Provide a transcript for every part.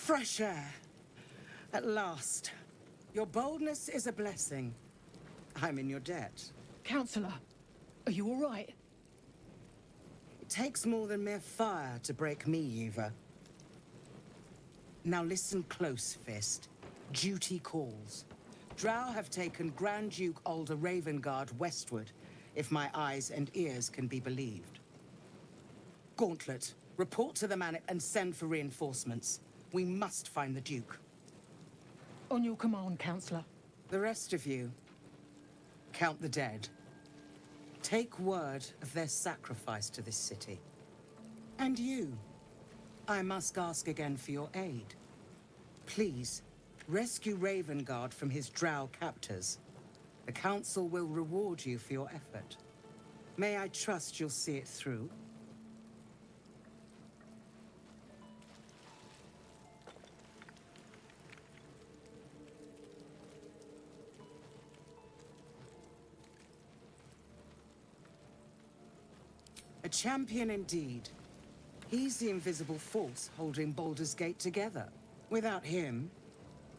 Fresh air. At last. Your boldness is a blessing. I'm in your debt. Counselor, are you all right? It takes more than mere fire to break me, Eva. Now listen close, Fist. Duty calls. Drow have taken Grand Duke Alder Ravengard westward, if my eyes and ears can be believed. Gauntlet, report to the Manor and send for reinforcements. We must find the Duke. On your command, Counselor. The rest of you, count the dead. Take word of their sacrifice to this city. And you, I must ask again for your aid. Please, rescue Ravengard from his drow captors. The Council will reward you for your effort. May I trust you'll see it through? A champion indeed. He's the invisible force holding Baldur's Gate together. Without him,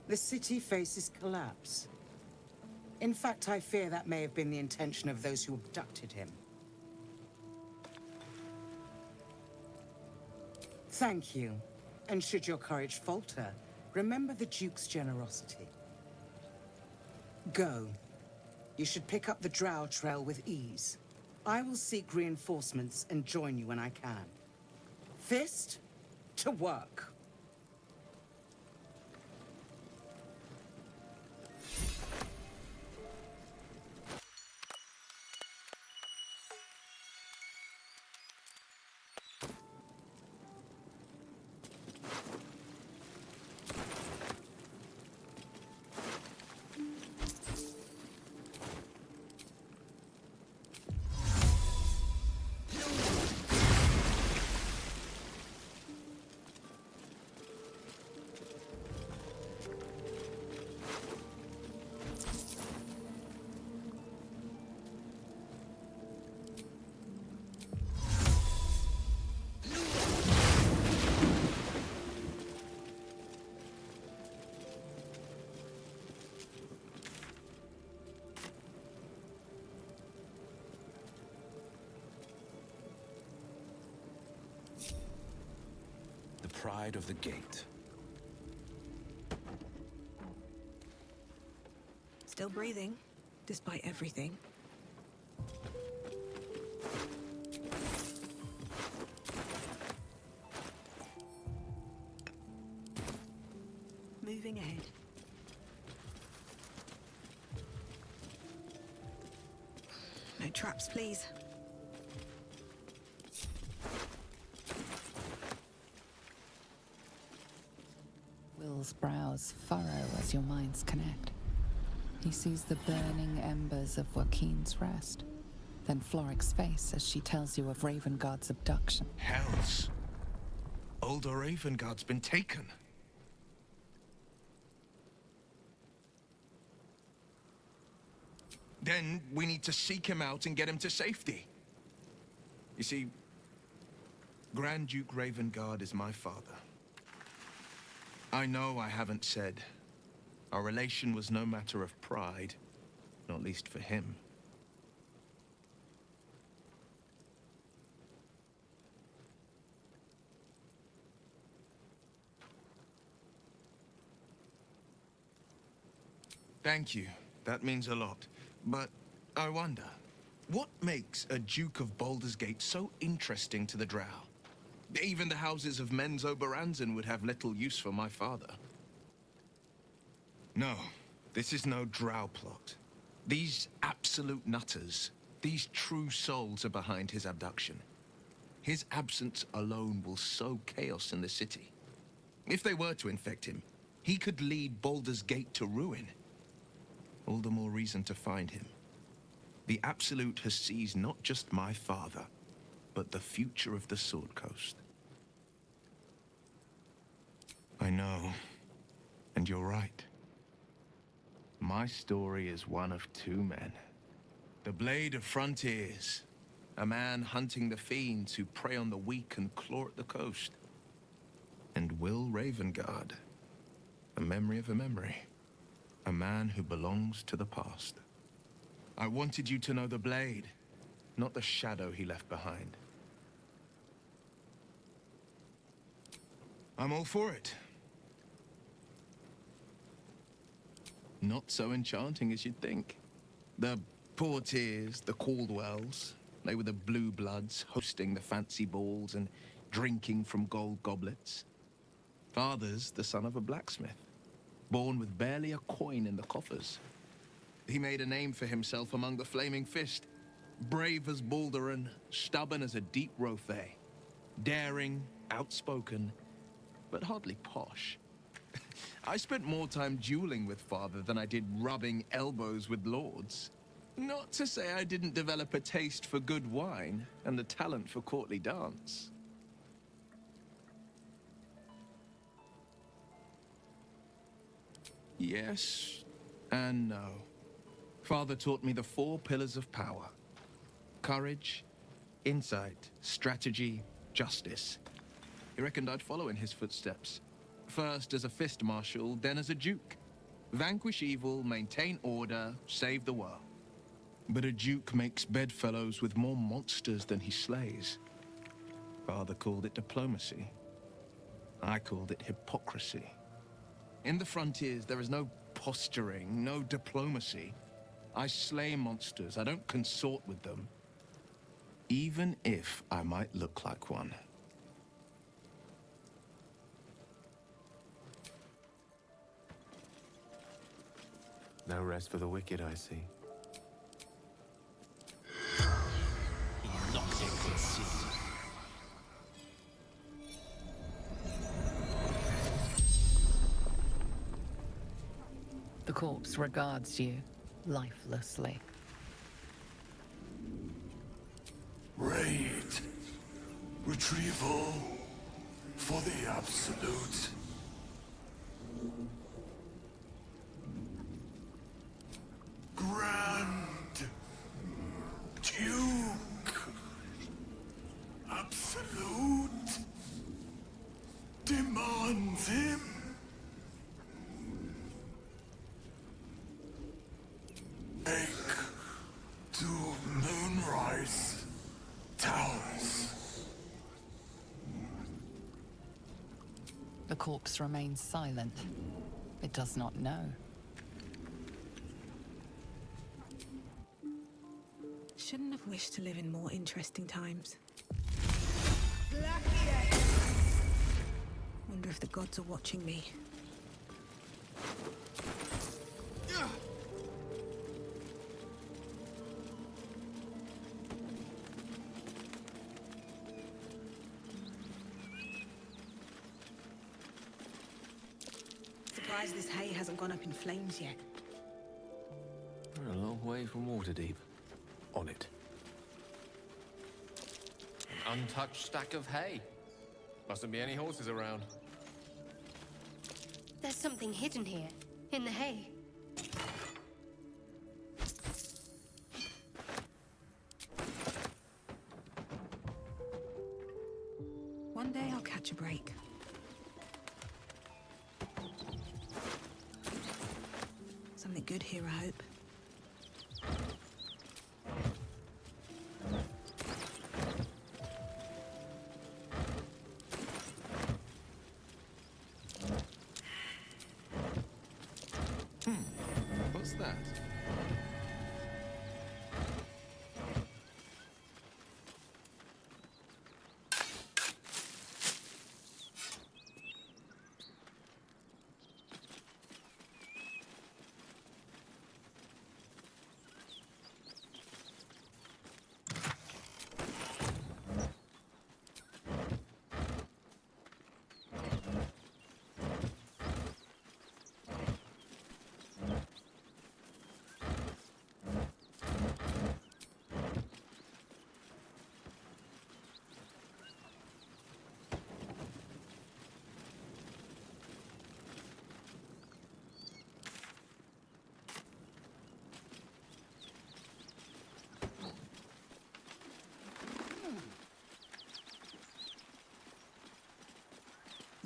the city faces collapse. In fact, I fear that may have been the intention of those who abducted him. Thank you. And should your courage falter, remember the Duke's generosity. Go. You should pick up the Drow trail with ease. I will seek reinforcements and join you when I can. Fist, to work. Pride of the gate. Still breathing, despite everything. Moving ahead. No traps, please. Will's brows furrow as your minds connect. He sees the burning embers of Joaquin's rest, then Floric's face as she tells you of Ravengard's abduction. Hells! Alder Ravengard's been taken. Then we need to seek him out and get him to safety. You see, Grand Duke Ravengard is my father. I know I haven't said. Our relation was no matter of pride, not least for him. Thank you. That means a lot. But I wonder, what makes a Duke of Baldur's Gate so interesting to the Drow? Even the houses of Men's Oberanzen would have little use for my father. No, this is no Drow plot. These absolute nutters, these true souls are behind his abduction. His absence alone will sow chaos in the city. If they were to infect him, he could lead Baldur's Gate to ruin. All the more reason to find him. The Absolute has seized not just my father, but the future of the Sword Coast. I know, and you're right. My story is one of two men. The Blade of Frontiers, a man hunting the fiends who prey on the weak and claw at the coast. And Will Ravengard, a memory of a memory. A man who belongs to the past. I wanted you to know the blade, not the shadow he left behind. I'm all for it. Not so enchanting as you'd think. The Portiers, the Caldwells, they were the blue bloods hosting the fancy balls and drinking from gold goblets. Father's the son of a blacksmith, born with barely a coin in the coffers. He made a name for himself among the Flaming Fist, brave as Baldur and stubborn as a deep Rothay, daring, outspoken, but hardly posh. I spent more time dueling with Father than I did rubbing elbows with lords. Not to say I didn't develop a taste for good wine and the talent for courtly dance. Yes and no. Father taught me the 4 pillars of power. Courage, insight, strategy, justice. He reckoned I'd follow in his footsteps. First as a fist marshal, then as a duke. Vanquish evil, maintain order, save the world. But a duke makes bedfellows with more monsters than he slays. Father called it diplomacy. I called it hypocrisy. In the frontiers, there is no posturing, no diplomacy. I slay monsters, I don't consort with them. Even if I might look like one. No rest for the wicked, I see. The corpse regards you lifelessly. Raid. Retrieval for the Absolute. Grand Duke. Absolute demands him. Take to Moonrise Towers. The corpse remains silent. It does not know. Shouldn't have wished to live in more interesting times. Wonder if the gods are watching me. Surprised this hay hasn't gone up in flames yet. We're a long way from Waterdeep. On it. An untouched stack of hay. Mustn't be any horses around. There's something hidden here, in the hay. One day I'll catch a break. Something good here, I hope. What's that?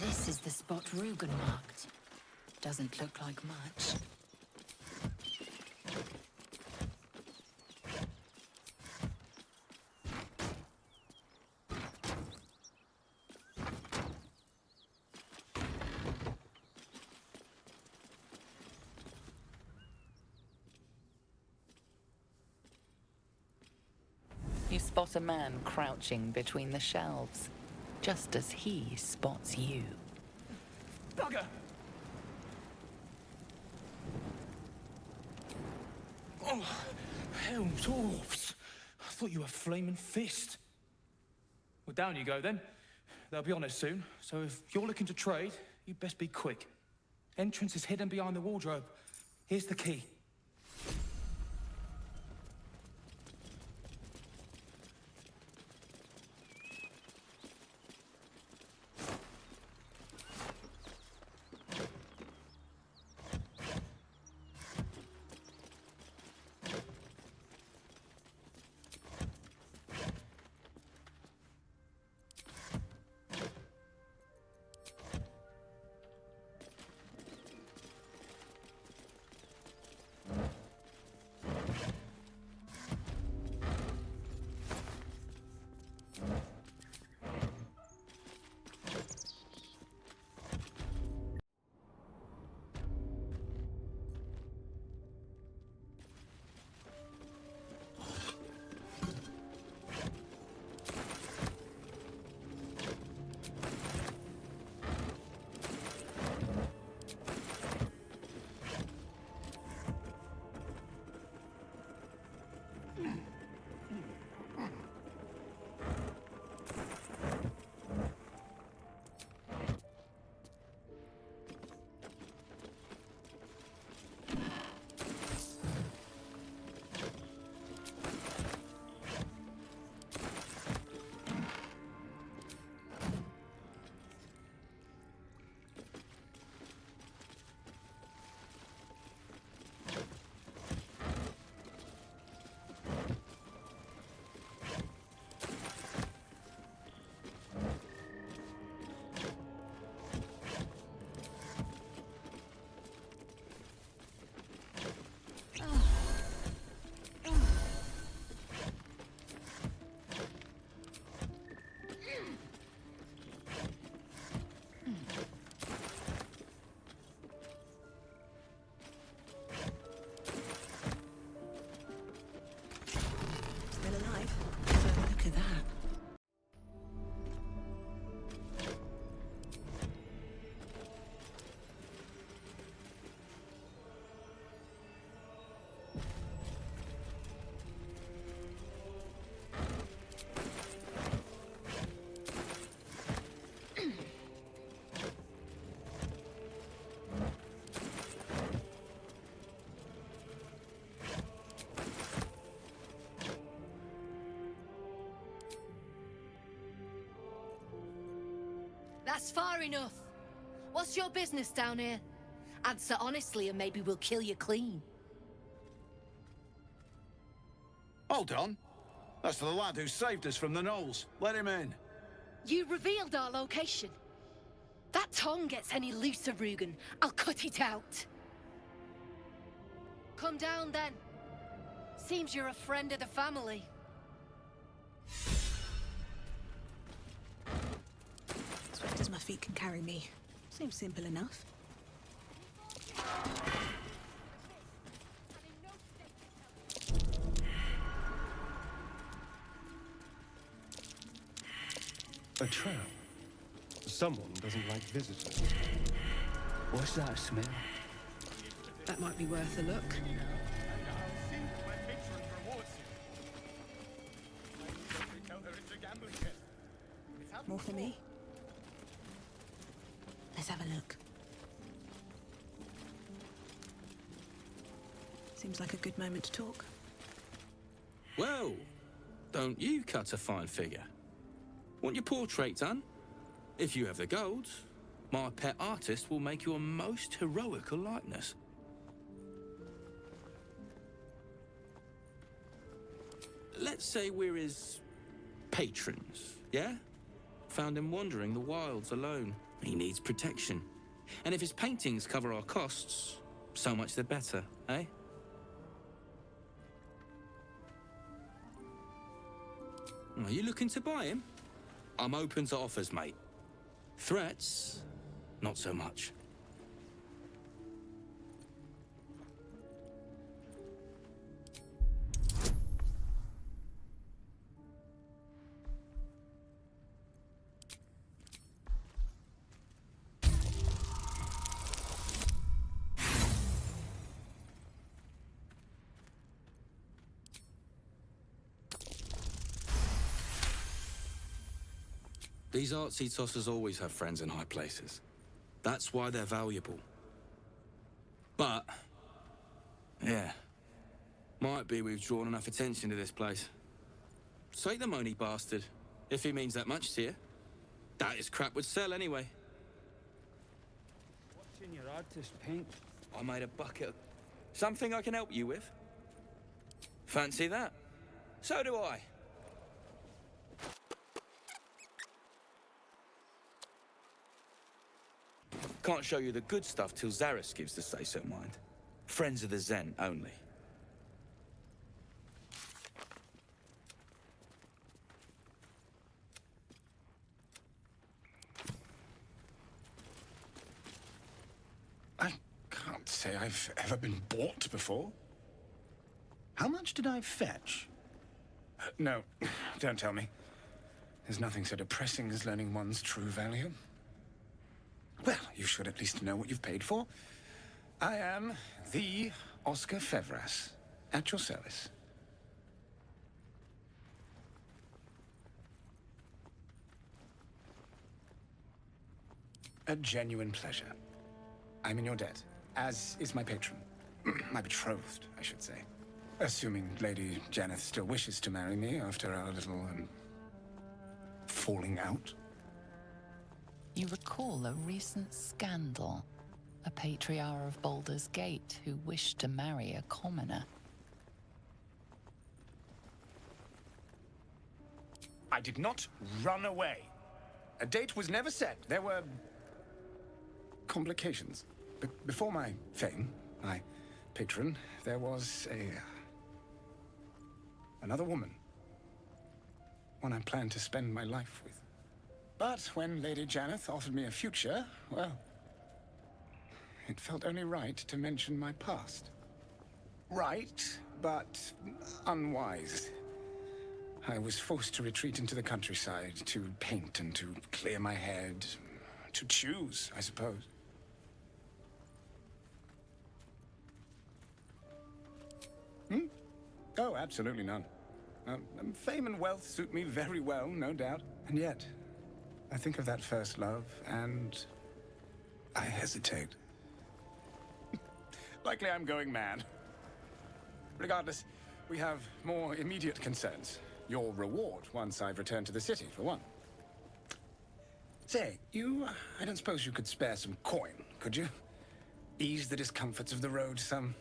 This is the spot Rugen marked. Doesn't look like much. You spot a man crouching between the shelves, just as he spots you. Bugger! Oh, hell, dwarves! I thought you were Flaming Fist. Well, down you go then. They'll be on us soon, so if you're looking to trade, you best be quick. Entrance is hidden behind the wardrobe. Here's the key. That's far enough. What's your business down here? Answer honestly and maybe we'll kill you clean. Hold on. That's the lad who saved us from the gnolls. Let him in. You revealed our location. That tongue gets any looser, Rugen, I'll cut it out. Come down then. Seems you're a friend of the family. Swift as my feet can carry me. Seems simple enough. A trap. Someone doesn't like visitors. What's that smell? That might be worth a look. More for me? Let's have a look. Seems like a good moment to talk. Well, don't you cut a fine figure? Want your portrait done? If you have the gold, my pet artist will make you a most heroical likeness. Let's say we're his patrons, yeah? Found him wandering the wilds alone. He needs protection. And if his paintings cover our costs, so much the better, eh? Are you looking to buy him? I'm open to offers, mate. Threats, not so much. These artsy tossers always have friends in high places. That's why they're valuable. But, yeah, might be we've drawn enough attention to this place. Take the money, bastard, if he means that much to you. That is crap would sell anyway. Watching your artist paint. I made a bucket of... Something I can help you with? Fancy that? So do I. Can't show you the good stuff till Zaris gives the say-so, mind. Friends of the Zen only. I can't say I've ever been bought before. How much did I fetch? No, don't tell me. There's nothing so depressing as learning one's true value. Well, you should at least know what you've paid for. I am the Oscar Fevras, at your service. A genuine pleasure. I'm in your debt, as is my patron. My betrothed, I should say. Assuming Lady Janeth still wishes to marry me after our little, falling out. You recall a recent scandal. A patriarch of Baldur's Gate who wished to marry a commoner. I did not run away. A date was never set. There were... complications. Before my fame, my patron, there was another woman. One I planned to spend my life with. But when Lady Janeth offered me a future, well, it felt only right to mention my past. Right, but unwise. I was forced to retreat into the countryside, to paint and to clear my head, to choose, I suppose. Oh, absolutely none. Fame and wealth suit me very well, no doubt. And yet, I think of that first love, and I hesitate. Likely I'm going mad. Regardless, we have more immediate concerns. Your reward once I've returned to the city, for one. Say, I don't suppose you could spare some coin, could you? Ease the discomforts of the road some.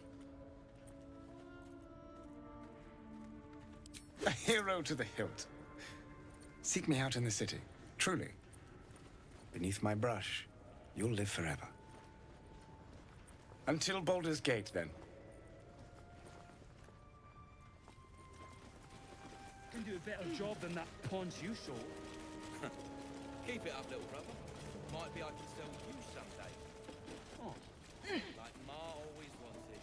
A hero to the hilt. Seek me out in the city, truly. Beneath my brush, you'll live forever. Until Baldur's Gate, then. Can do a better job than that paunch you saw. Keep it up, little brother. Might be I can sell you someday. Oh. Like Ma always wanted.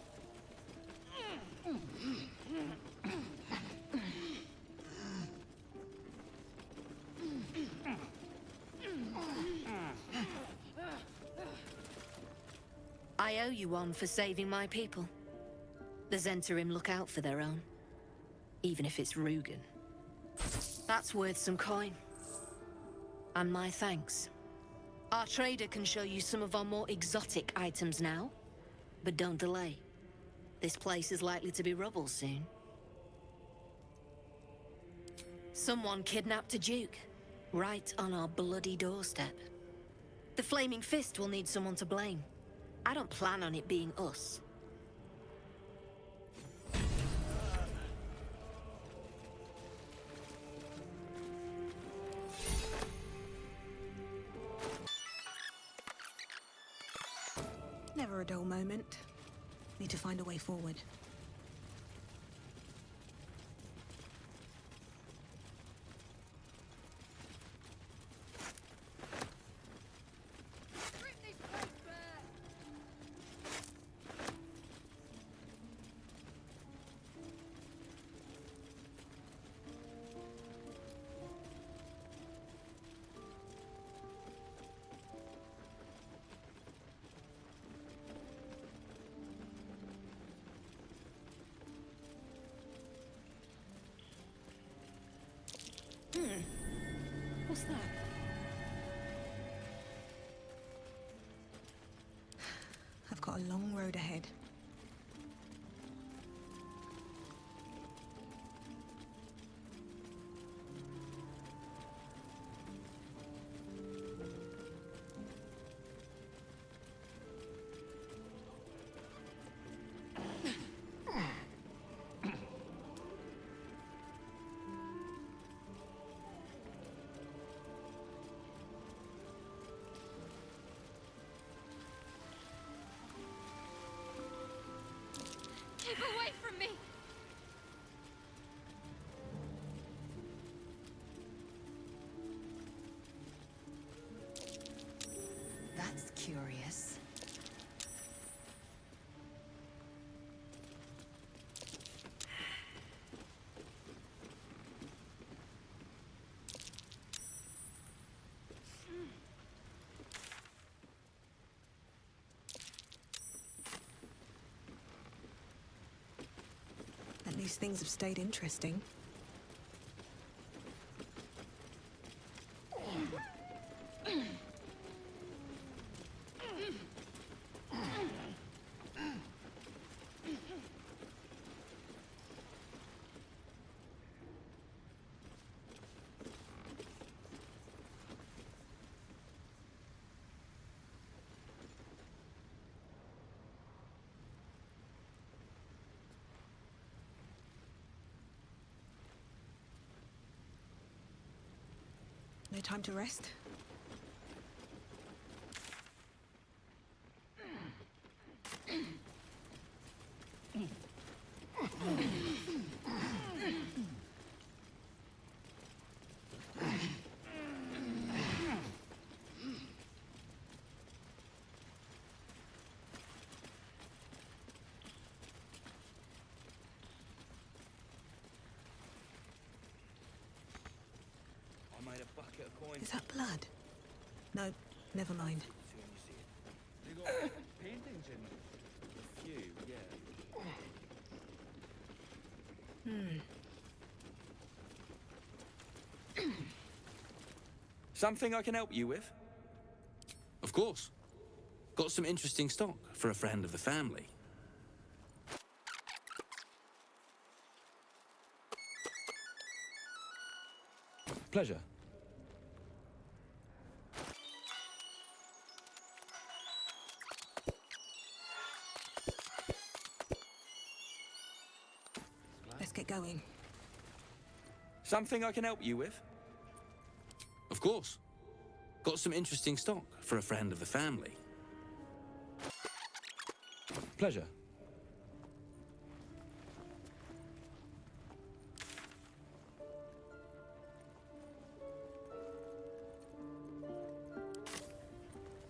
I owe you one for saving my people. The Zentarim look out for their own. Even if it's Rugen. That's worth some coin. And my thanks. Our trader can show you some of our more exotic items now. But don't delay. This place is likely to be rubble soon. Someone kidnapped a duke. Right on our bloody doorstep. The Flaming Fist will need someone to blame. I don't plan on it being us. never a dull moment. Need to find a way forward. What's that? I've got a long road ahead. Keep away from me! That's curious. At least things have stayed interesting. No time to rest? Is that blood? No, never mind. They got paintings in a few, yeah. Something I can help you with? Of course. Got some interesting stock for a friend of the family. Pleasure. Let's get going. Something I can help you with? Of course. Got some interesting stock for a friend of the family. Pleasure.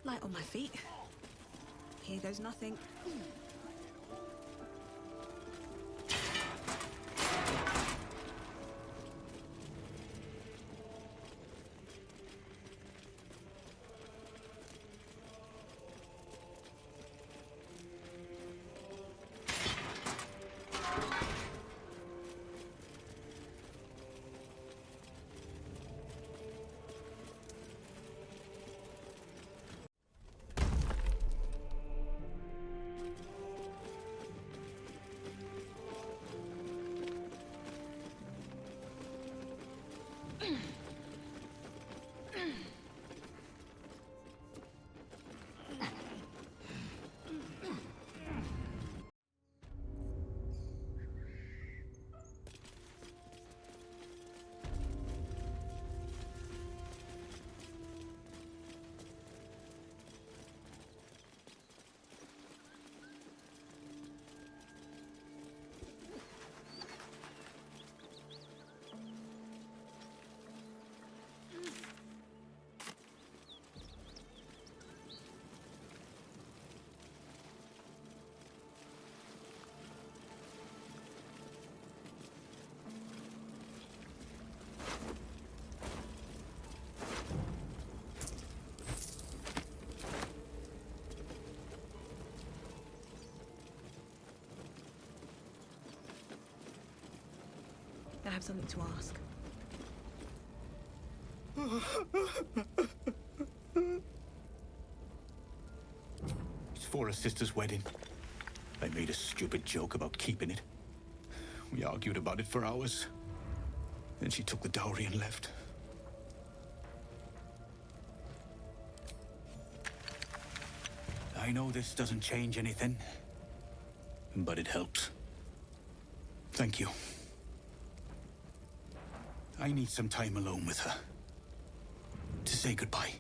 Light on my feet. Here goes nothing. I have something to ask. It's for her sister's wedding. I made a stupid joke about keeping it. We argued about it for hours. Then she took the dowry and left. I know this doesn't change anything, but it helps. Thank you. I need some time alone with her to say goodbye.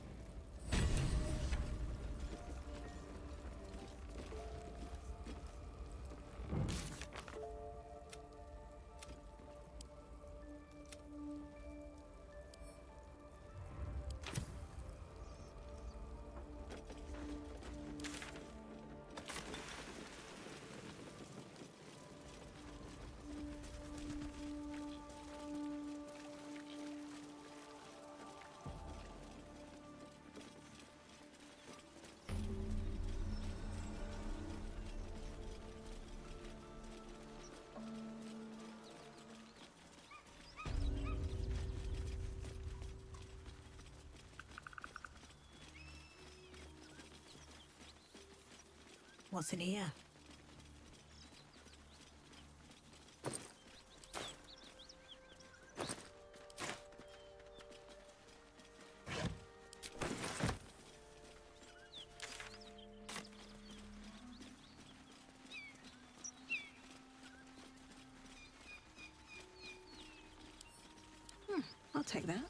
What's in here? I'll take that.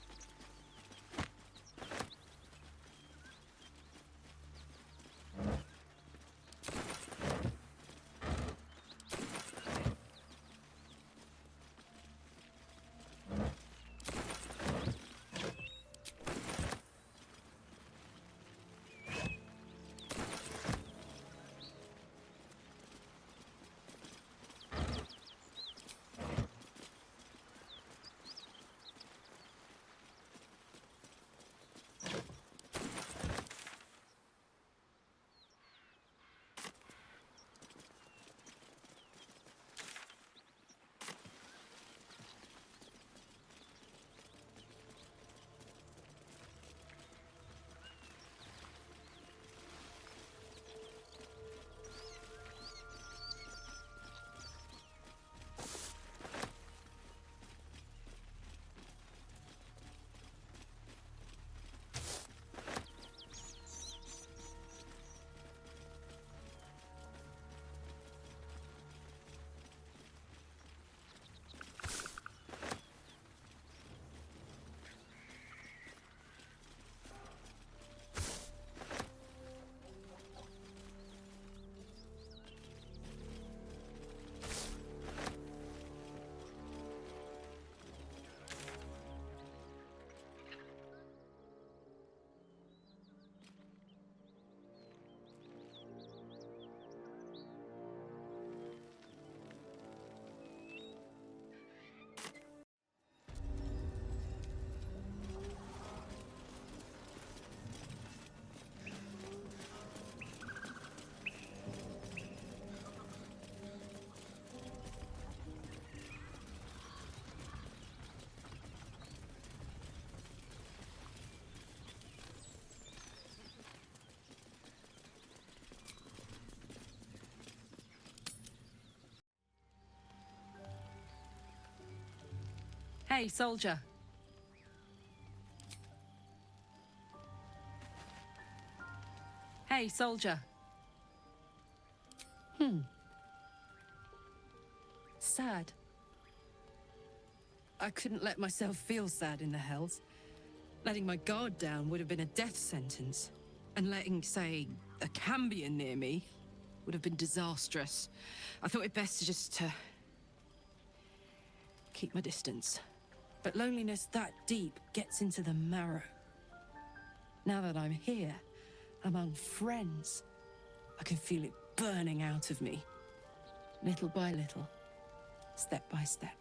Hey, soldier. Hey, soldier. Sad. I couldn't let myself feel sad in the Hells. Letting my guard down would have been a death sentence. And letting, say, a Cambion near me would have been disastrous. I thought it best to just keep my distance. But loneliness that deep gets into the marrow. Now that I'm here, among friends, I can feel it burning out of me. Little by little, step by step.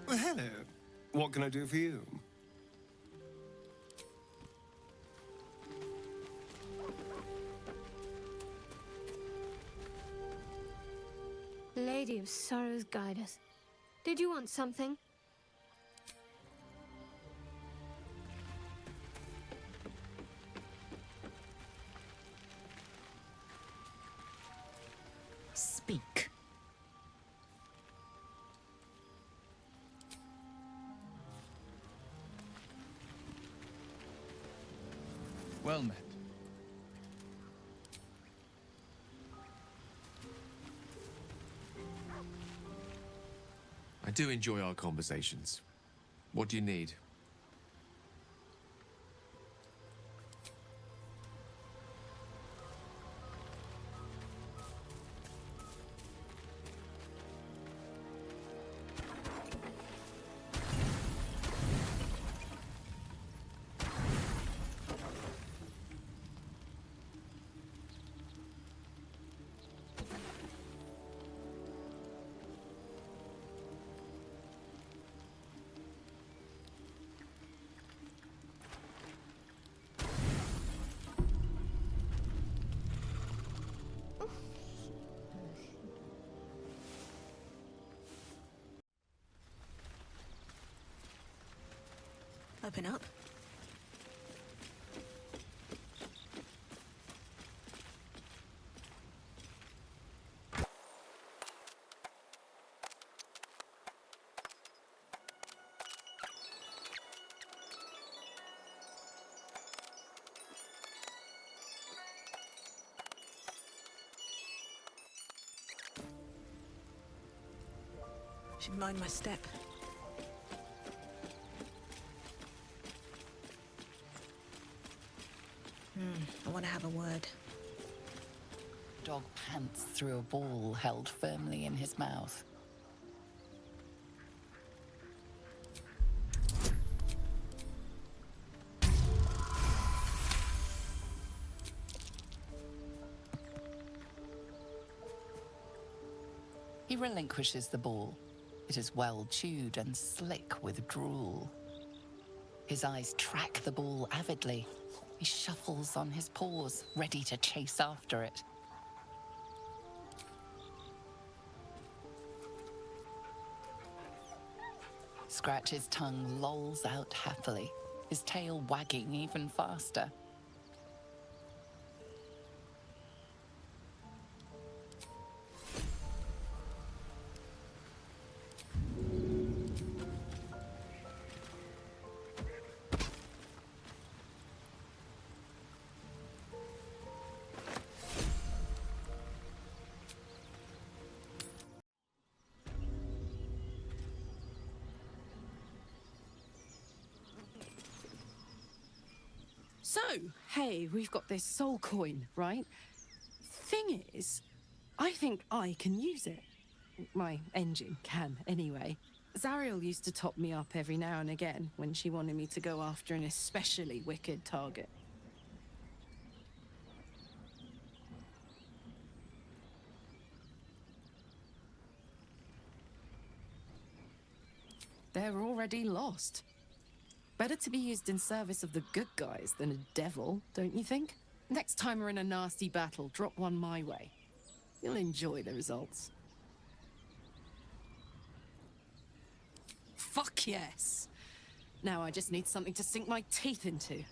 Well, hello. What can I do for you? Lady of Sorrows, guide us. Did you want something? Speak. Well met. I do enjoy our conversations. What do you need? Open up. Should mind my step. I want to have a word. Dog pants through a ball held firmly in his mouth. He relinquishes the ball. It is well chewed and slick with drool. His eyes track the ball avidly. He shuffles on his paws, ready to chase after it. Scratch's tongue lolls out happily, his tail wagging even faster. So, hey, we've got this soul coin, right? Thing is, I think I can use it. My engine can, anyway. Zariel used to top me up every now and again when she wanted me to go after an especially wicked target. They're already lost. Better to be used in service of the good guys than a devil, don't you think? Next time we're in a nasty battle, drop one my way. You'll enjoy the results. Fuck yes! Now I just need something to sink my teeth into.